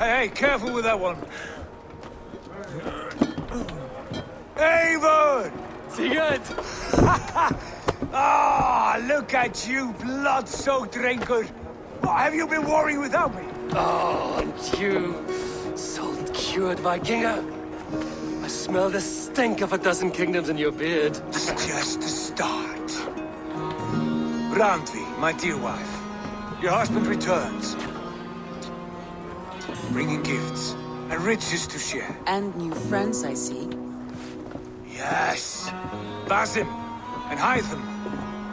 Hey, careful with that one. Avon! Sigurd! Ah, look at you, blood-soaked raincoat. What, have you been warring without me? Oh, and you, salt-cured Vikinger. I smell the stink of a dozen kingdoms in your beard. It's just the start. Randvi, my dear wife, your husband returns. Bringing gifts and riches to share. And new friends, I see. Yes. Basim and Hytham.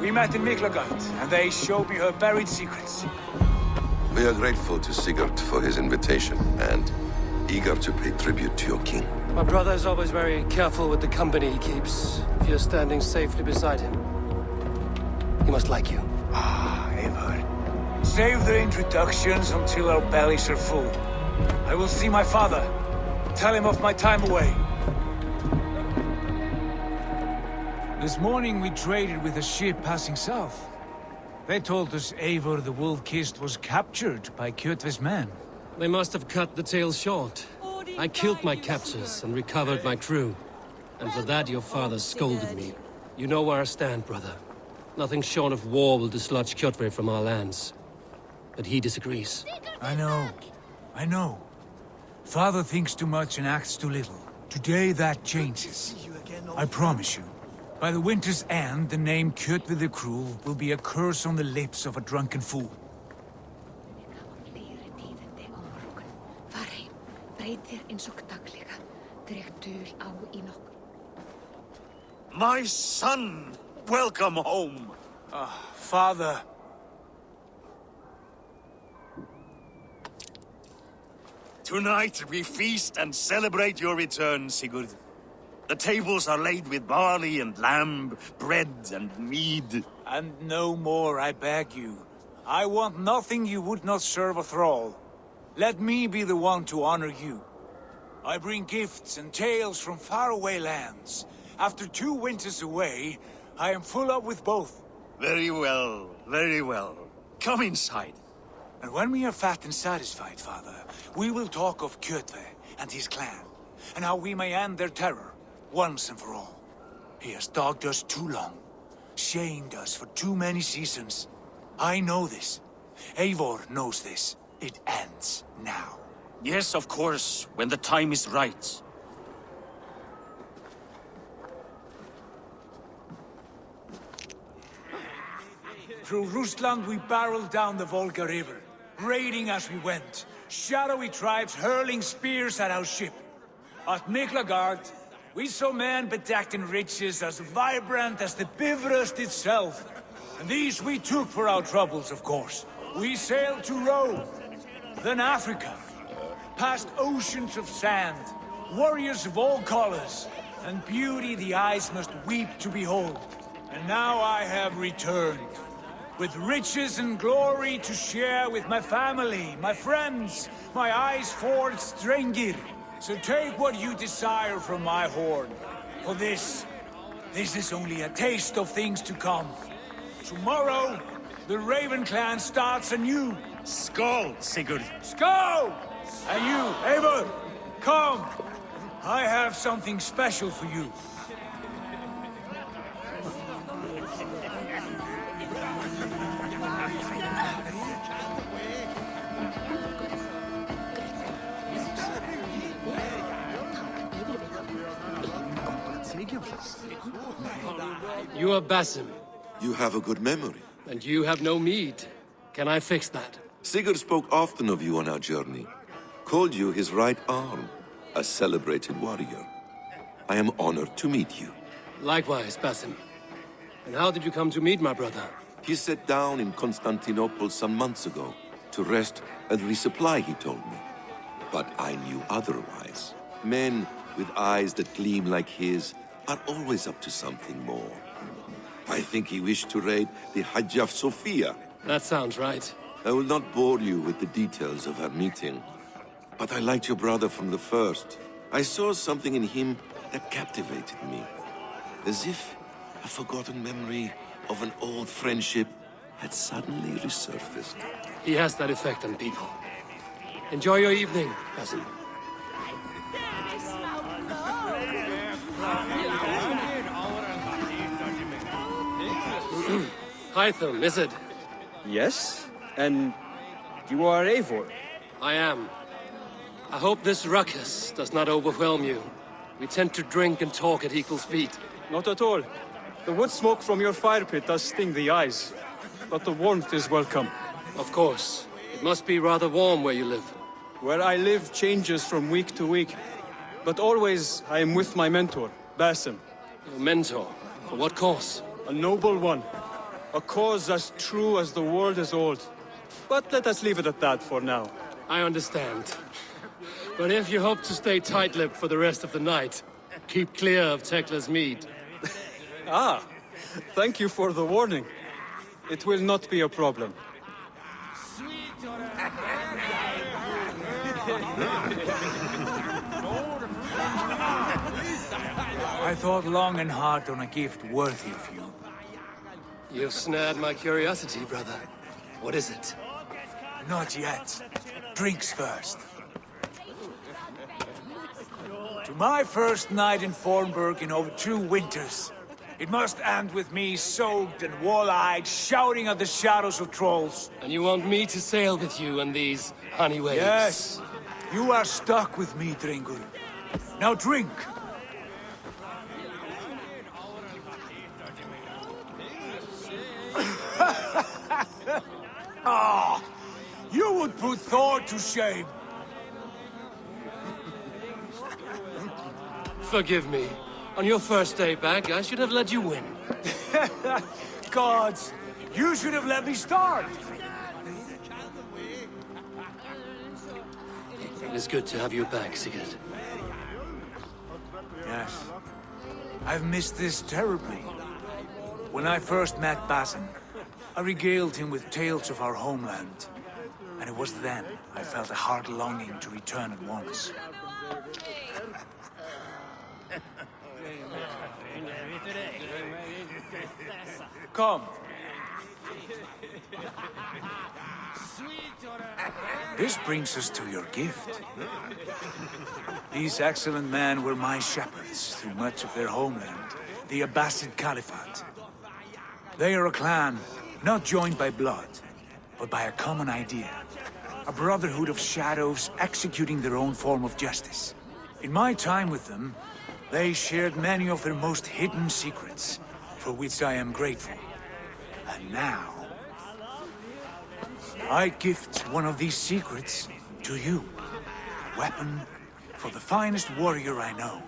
We met in Miklagard, and they showed me her buried secrets. We are grateful to Sigurd for his invitation, and eager to pay tribute to your king. My brother is always very careful with the company he keeps. If you're standing safely beside him, he must like you. Ah, Eivor. Save the introductions until our bellies are full. I will see my father. Tell him of my time away. This morning we traded with a ship passing south. They told us Eivor the Wolf-Kissed was captured by Kjotve's men. They must have cut the tale short. I killed my captors and recovered my crew. And for that your father scolded me. You know where I stand, brother. Nothing short of war will dislodge Kjotve from our lands. But he disagrees. I know. Father thinks too much and acts too little. Today that changes. I promise you. By the winter's end, the name Kjotve the Cruel will be a curse on the lips of a drunken fool. My son! Welcome home! Father. Tonight we feast and celebrate your return, Sigurd. The tables are laid with barley and lamb, bread and mead. And no more, I beg you. I want nothing you would not serve a thrall. Let me be the one to honor you. I bring gifts and tales from faraway lands. After 2 winters away, I am full up with both. Very well, very well. Come inside. And when we are fat and satisfied, Father, we will talk of Kjotve and his clan, and how we may end their terror, once and for all. He has dogged us too long, shamed us for too many seasons. I know this. Eivor knows this. It ends now. Yes, of course, when the time is right. Through Rusland we barreled down the Volga River, raiding as we went, shadowy tribes hurling spears at our ship. At Miklagard, we saw men bedecked in riches as vibrant as the Bifrost itself. And these we took for our troubles, of course. We sailed to Rome, then Africa, past oceans of sand, warriors of all colors, and beauty the eyes must weep to behold. And now I have returned, with riches and glory to share with my family, my friends, my eyes-forged Strengir. So take what you desire from my hoard. For this is only a taste of things to come. Tomorrow, the Raven clan starts anew. Skål, Sigurd. Skål! And you, Eivor, come. I have something special for you. You are Basim, You have a good memory. and you have no mead. Can I fix that? Sigurd spoke often of you on our journey. Called you his right arm, a celebrated warrior. I am honored to meet you. Likewise, Basim. And how did you come to meet my brother? He sat down in Constantinople some months ago to rest and resupply, he told me. But I knew otherwise. Men with eyes that gleam like his are always up to something more. I think he wished to raid the Hagia Sophia. That sounds right. I will not bore you with the details of our meeting. But I liked your brother from the first. I saw something in him that captivated me. As if a forgotten memory of an old friendship had suddenly resurfaced. He has that effect on people. Enjoy your evening, cousin. Hytham, is it? Yes? And you are Eivor? I am. I hope this ruckus does not overwhelm you. We tend to drink and talk at equal speed. Not at all. The wood smoke from your fire pit does sting the eyes, but the warmth is welcome. Of course. It must be rather warm where you live. Where I live changes from week to week, but always I am with my mentor, Basim. Your mentor? For what cause? A noble one. A cause as true as the world is old. But let us leave it at that for now. I understand. But if you hope to stay tight-lipped for the rest of the night, keep clear of Tekla's mead. Ah, thank you for the warning. It will not be a problem. I thought long and hard on a gift worthy of you. You've snared my curiosity, brother. What is it? Not yet. Drinks first. To my first night in Fornburg in over 2 winters. It must end with me soaked and wall-eyed, shouting at the shadows of trolls. And you want me to sail with you on these honey waves? Yes. You are stuck with me, Dringur. Now drink. Ah, you would put Thor to shame. Forgive me. On your first day back, I should have let you win. Gods, you should have let me start. It is good to have you back, Sigurd. Yes. I've missed this terribly. When I first met Basim, I regaled him with tales of our homeland. And it was then I felt a heart longing to return at once. Come. This brings us to your gift. These excellent men were my shepherds through much of their homeland, the Abbasid Caliphate. They are a clan, not joined by blood, but by a common idea. A brotherhood of shadows executing their own form of justice. In my time with them, they shared many of their most hidden secrets, for which I am grateful. And now, I gift one of these secrets to you. A weapon for the finest warrior I know.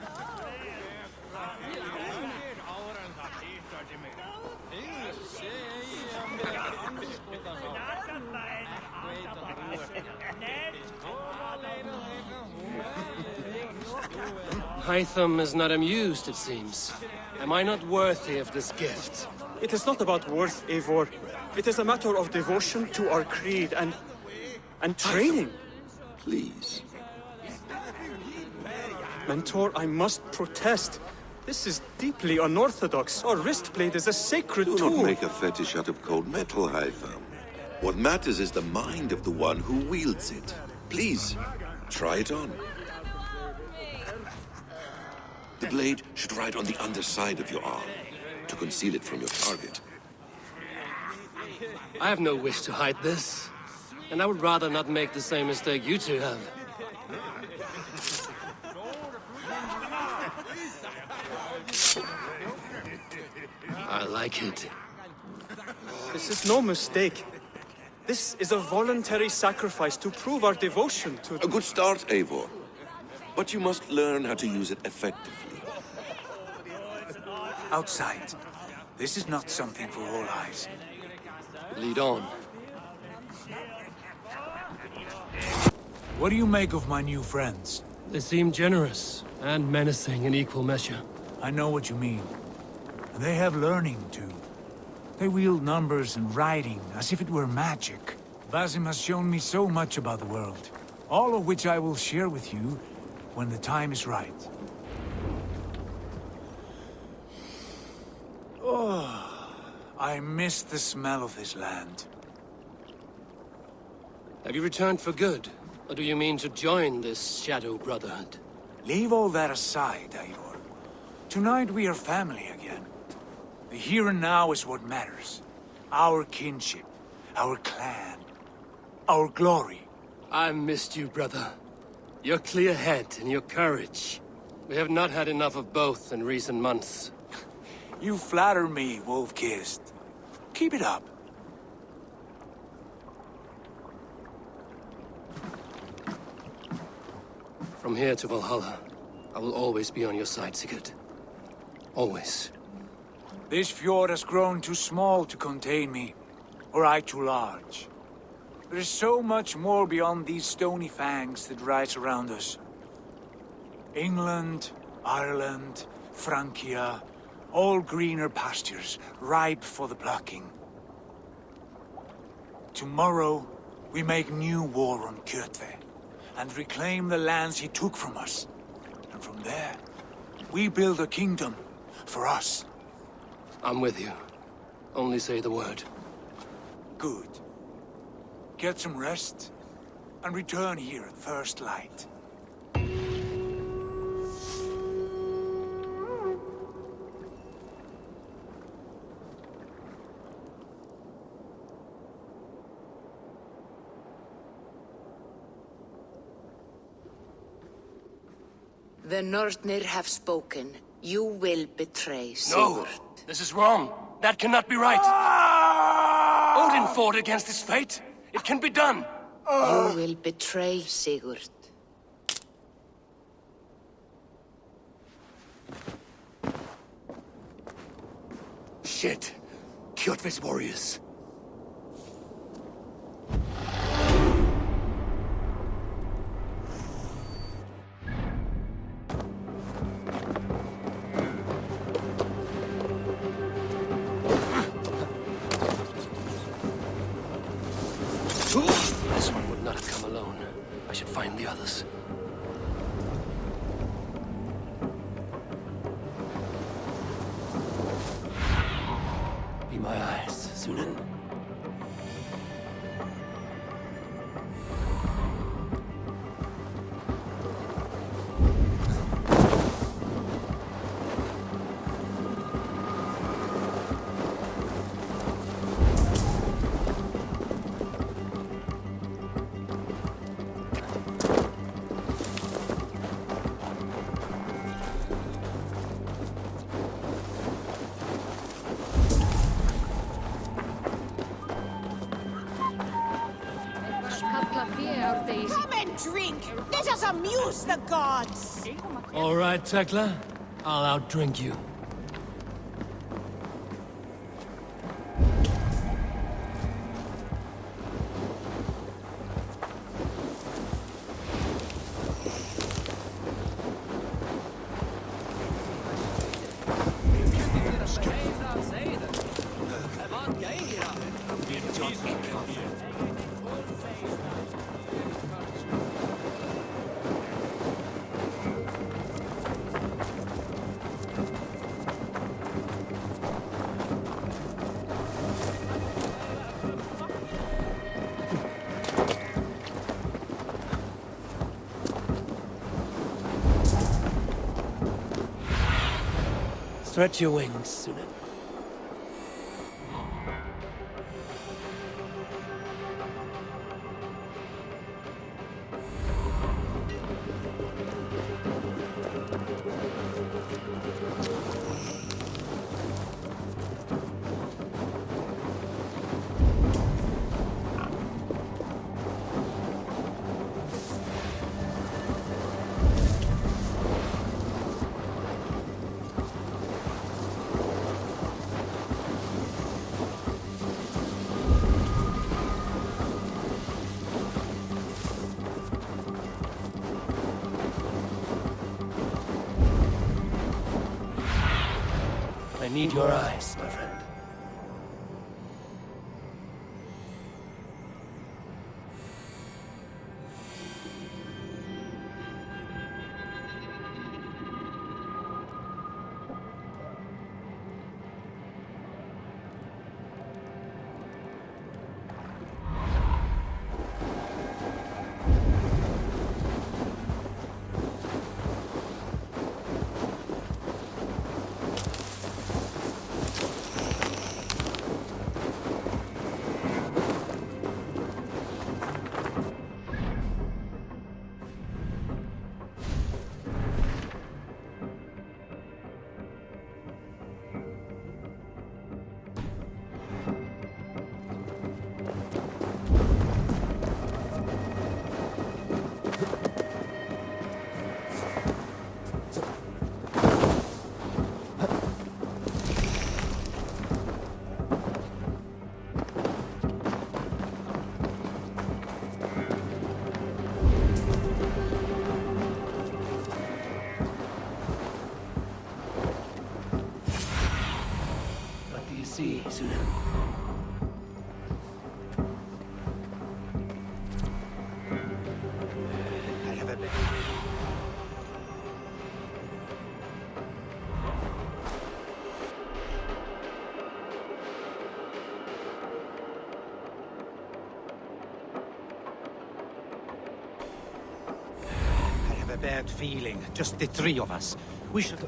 Hytham is not amused, it seems. Am I not worthy of this gift? It is not about worth, Eivor. It is a matter of devotion to our creed and training. Please. Mentor, I must protest. This is deeply unorthodox. Our wrist blade is a sacred Do tool. not make a fetish out of cold metal, Hytham. What matters is the mind of the one who wields it. Please, try it on. The blade should ride on the underside of your arm, to conceal it from your target. I have no wish to hide this. And I would rather not make the same mistake you two have. I like it. This is no mistake. This is a voluntary sacrifice to prove our devotion to... A good start, Eivor. But you must learn how to use it effectively. Outside. This is not something for all eyes. Lead on. What do you make of my new friends? They seem generous and menacing in equal measure. I know what you mean. And they have learning, too. They wield numbers and writing as if it were magic. Basim has shown me so much about the world, all of which I will share with you when the time is right. Oh, I miss the smell of this land. Have you returned for good? Or do you mean to join this Shadow Brotherhood? Leave all that aside, Eivor. Tonight we are family again. The here and now is what matters. Our kinship, our clan, our glory. I've missed you, brother. Your clear head and your courage. We have not had enough of both in recent months. You flatter me, Wolf-Kissed. Keep it up. From here to Valhalla, I will always be on your side, Sigurd. Always. This fjord has grown too small to contain me, or I too large. There is so much more beyond these stony fangs that rise around us. England, Ireland, Francia, all greener pastures, ripe for the plucking. Tomorrow, we make new war on Kjotve, and reclaim the lands he took from us. And from there, we build a kingdom for us. I'm with you. Only say the word. Good. Get some rest, and return here at first light. The Nornir have spoken. You will betray No! Sigurd. This is wrong. That cannot be right. Odin fought against his fate. It can be done. You will betray Sigurd. Shit. Kjotve's warriors. This one would not have come alone. I should find the others. Be my eyes, Sunan. Come and drink! Let us amuse the gods! All right, Tekla. I'll outdrink you. Stretch your wings, Sunan. I need your eyes, my friend. see, soon. I have a bad feeling. Just the three of us. We should...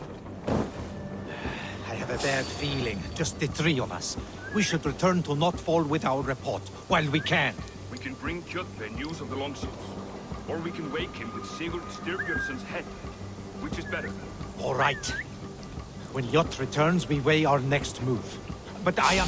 I have a bad feeling. Just the three of us. We should return to Notfall with our report, while we can. We can bring Kjotve news of the longships. Or we can wake him with Sigurd Styrbjörnsson's head. Which is better? All right. When Jot returns, we weigh our next move. But I am...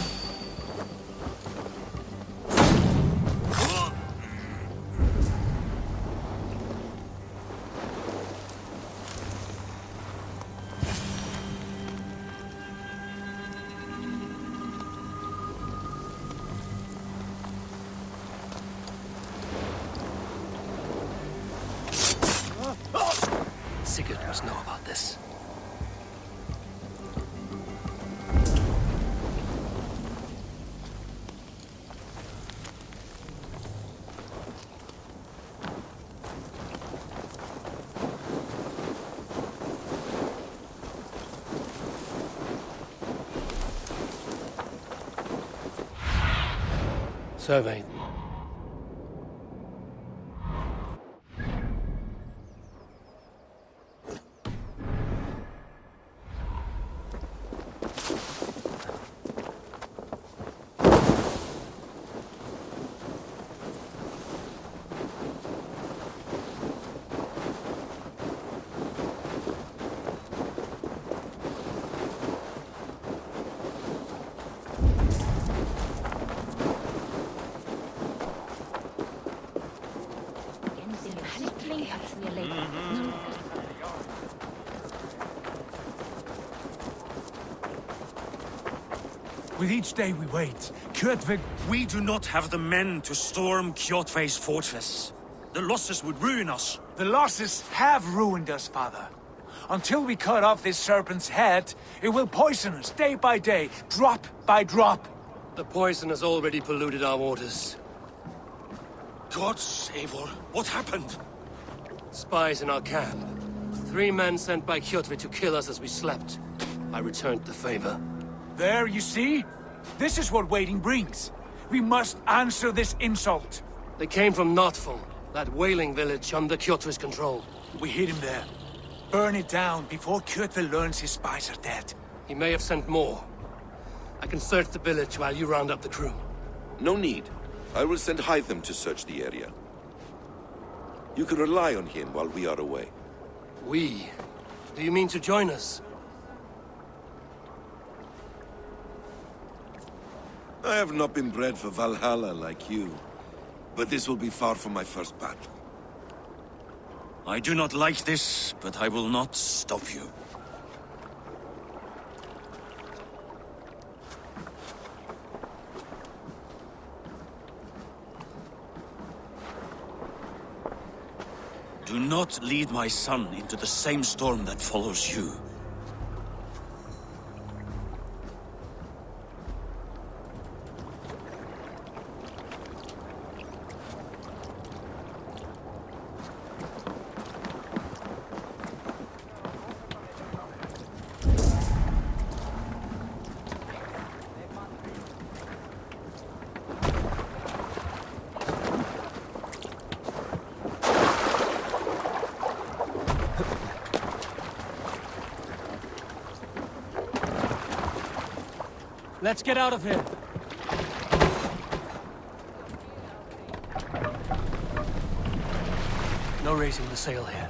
Sigurd must know about this. Survey. With each day we wait, Kjotve... We do not have the men to storm Kjotve's fortress. The losses would ruin us. The losses have ruined us, father. Until we cut off this serpent's head, it will poison us day by day, drop by drop. The poison has already polluted our waters. God save her. What happened? Spies in our camp. 3 men sent by Kjotve to kill us as we slept. I returned the favor. There, you see? This is what waiting brings. We must answer this insult. They came from Notfall, that whaling village under Kjotve's control. We hid him there. Burn it down before Kjotve learns his spies are dead. He may have sent more. I can search the village while you round up the crew. No need. I will send Hytham to search the area. You can rely on him while we are away. We? Do you mean to join us? I have not been bred for Valhalla like you, but this will be far from my first battle. I do not like this, but I will not stop you. Do not lead my son into the same storm that follows you. Let's get out of here. No raising the sail here.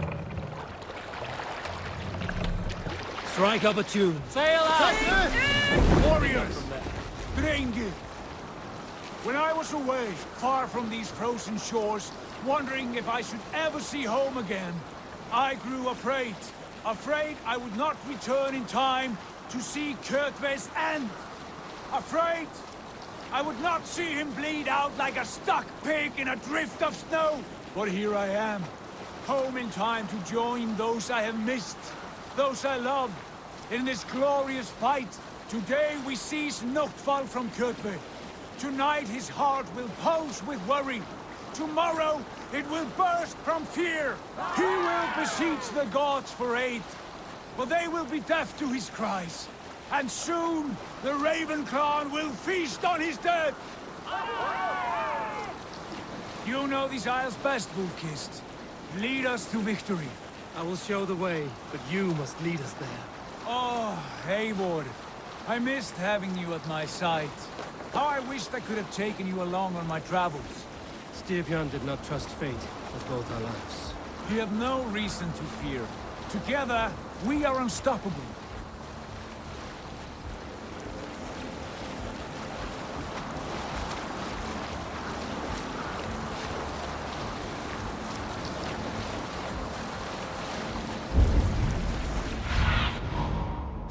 Strike up a tune. Sail out! Warriors! Drengi! When I was away, far from these frozen shores, wondering if I should ever see home again, I grew afraid. Afraid I would not return in time to see Kjotve's end. Afraid I would not see him bleed out like a stuck pig in a drift of snow. But here I am, home in time to join those I have missed, those I love, in this glorious fight Today we seize Noctval from Kjotve. Tonight his heart will pulse with worry. Tomorrow it will burst from fear. He will beseech the gods for aid. But they will be deaf to his cries. And soon the Raven clan will feast on his dead. You know these isles best, Wolfkist. Lead us to victory. I will show the way, but you must lead us there. Oh, Eivor. I missed having you at my side. How I wished I could have taken you along on my travels. Styrbjörn did not trust fate with both our lives. You have no reason to fear. Together, we are unstoppable.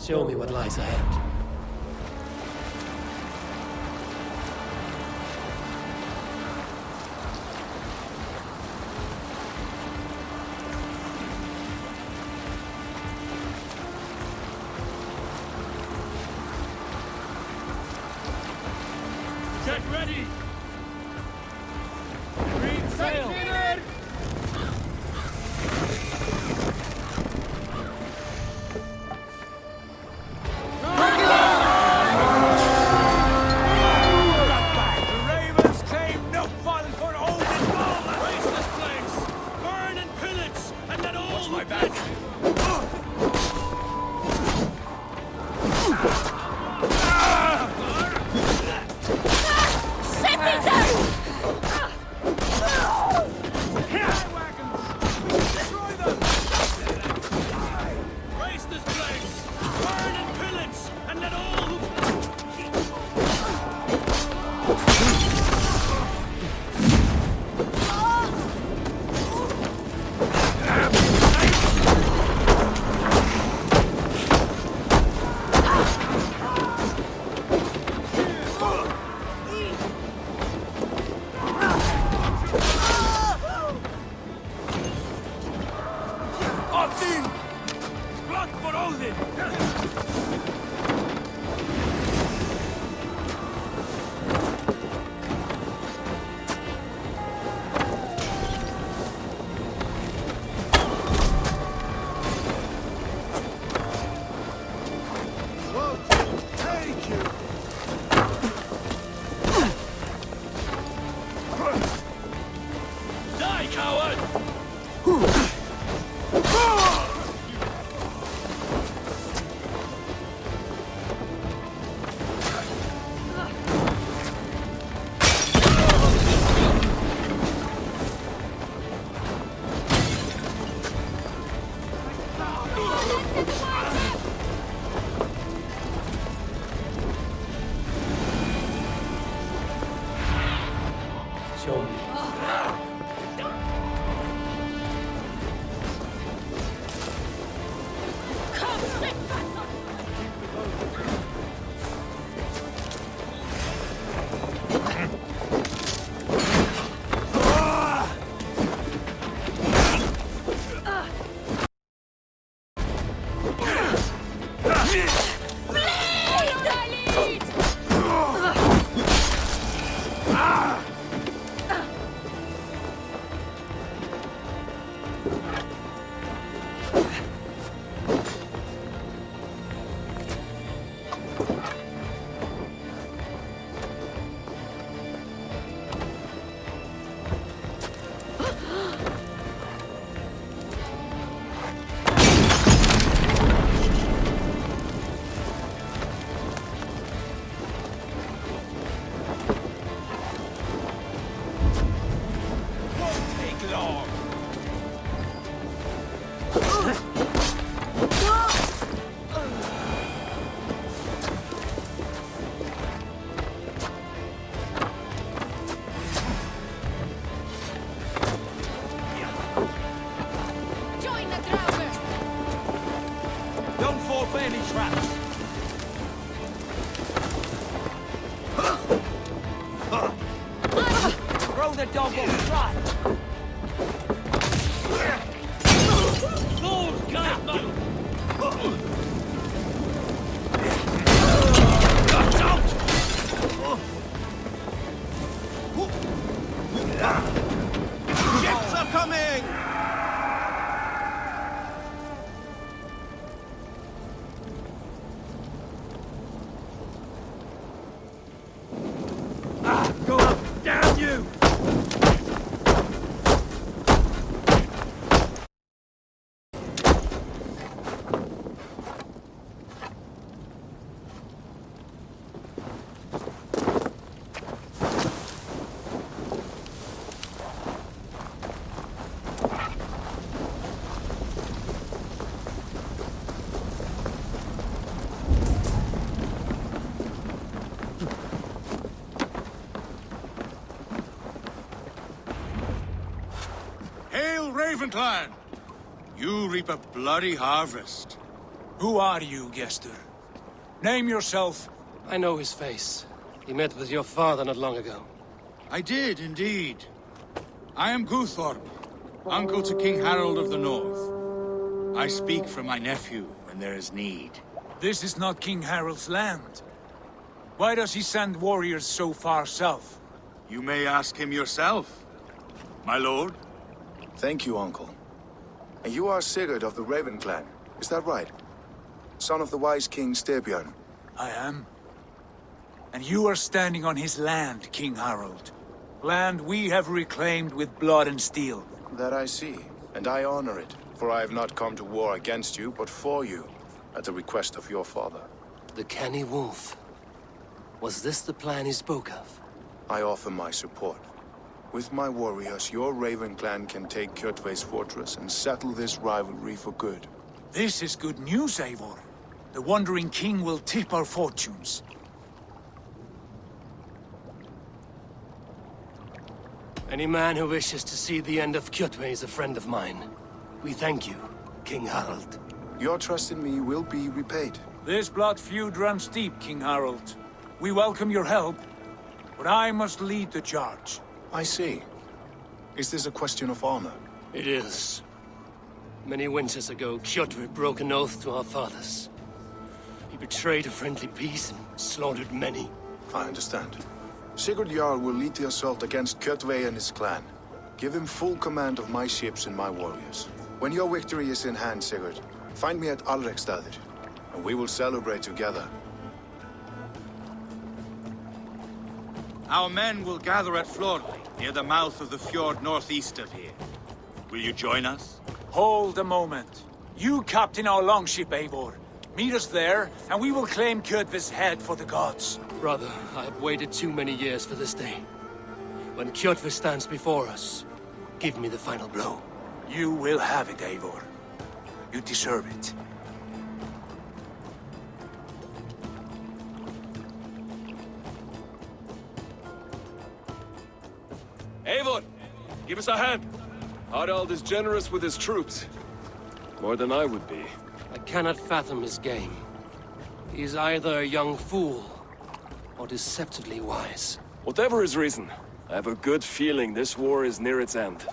Show me what lies ahead. Get ready! Creed, sail! Raven clan! You reap a bloody harvest. Who are you, Gester? Name yourself. I know his face. He met with your father not long ago. I did, indeed. I am Guthorm, uncle to King Harold of the North. I speak for my nephew when there is need. This is not King Harold's land. Why does he send warriors so far south? You may ask him yourself, my lord. Thank you, uncle. And you are Sigurd of the Raven clan, is that right? Son of the wise King Styrbjörn. I am. And you are standing on his land, King Harold. Land we have reclaimed with blood and steel. That I see, and I honor it, for I have not come to war against you, but for you, at the request of your father. The canny wolf. Was this the plan he spoke of? I offer my support. With my warriors, your Raven clan can take Kjotve's fortress and settle this rivalry for good. This is good news, Eivor. The Wandering King will tip our fortunes. Any man who wishes to see the end of Kjotve is a friend of mine. We thank you, King Harold. Your trust in me will be repaid. This blood feud runs deep, King Harold. We welcome your help, but I must lead the charge. I see. Is this a question of honor? It is. Many winters ago, Kjotve broke an oath to our fathers. He betrayed a friendly peace and slaughtered many. I understand. Sigurd Jarl will lead the assault against Kjotve and his clan. Give him full command of my ships and my warriors. When your victory is in hand, Sigurd, find me at Alrekstadir, and we will celebrate together. Our men will gather at Florley, near the mouth of the fjord northeast of here. Will you join us? Hold a moment. You captain our longship, Eivor. Meet us there, and we will claim Kjotve's head for the gods. Brother, I have waited too many years for this day. When Kjotve stands before us, give me the final blow. You will have it, Eivor. You deserve it. Eivor, give us a hand. Harald is generous with his troops. More than I would be. I cannot fathom his game. He is either a young fool, or deceptively wise. Whatever his reason, I have a good feeling this war is near its end.